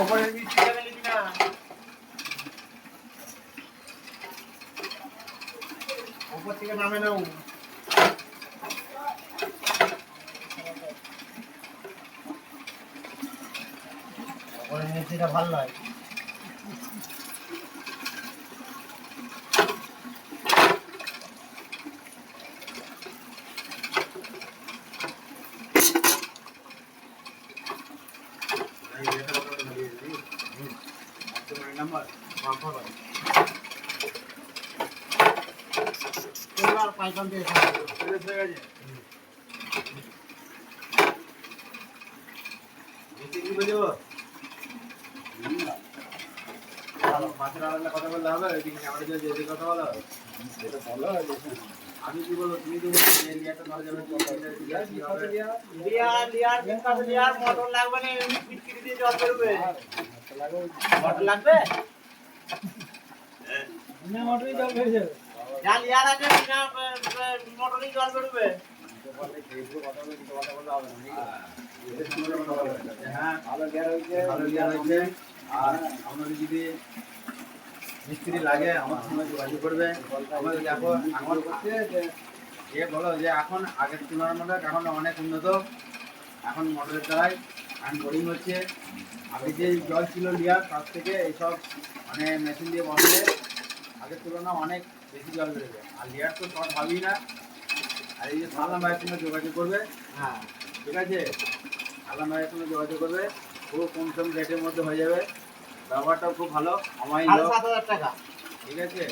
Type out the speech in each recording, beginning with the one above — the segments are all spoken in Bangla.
ওপরে মিস্ত্রিটা নিবি না, ওপর থেকে নামে না। ওপরে মিস্ত্রিটা ভালো নয়। নাম্বার পাইকান দিয়ে হয়ে গেছে। মাছের আড়ালে কথা বললে হবে, কথা বলা হবে। আমি কি বলবো, তুমি তো মোটর লাগবে না, পিটকিটি দিয়ে জল বেরোবে। মোটর লাগবে, মোটরই জল বেরিয়ে যাবে। যা লিয়ার আছে মোটরই জল বেরোবে। হ্যাঁ, ভালো গিয়ার হয়েছে। আর আমাদের যদি মিস্ত্রি লাগে আমার সঙ্গে যোগাযোগ করবে। আমাদের দেখো আমার করছে যে বলো যে এখন আগের তুলনামূলক এখন অনেক উন্নত। এখন মোটরের দ্বারাই হ্যান্ড বোরিং হচ্ছে। আগে যে জল ছিল লিয়ার, তার থেকে এইসব মানে মেশিন দিয়ে বসালে আগের তুলনায় অনেক বেশি জল বেরোবে। আর লিয়ার তো সব ভাবি না। আর এই যে সালাম ভাইয়ের সঙ্গে যোগাযোগ করবে। হ্যাঁ, ঠিক আছে, সালাম ভাইয়ের সঙ্গে যোগাযোগ করবে, খুব কম সম রেটের মধ্যে হয়ে যাবে। ব্যবহারটাও খুব ভালো, আমার 7,000 টাকা। ঠিক আছে,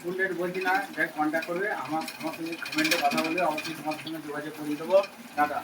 ফুল রেট বলছি না, ডাইরেক্ট কন্ট্যাক্ট করবে, আমার সঙ্গে কমেন্টে কথা বলবে, অবশ্যই তোমার সঙ্গে যোগাযোগ করিয়ে দেবো। টাটা।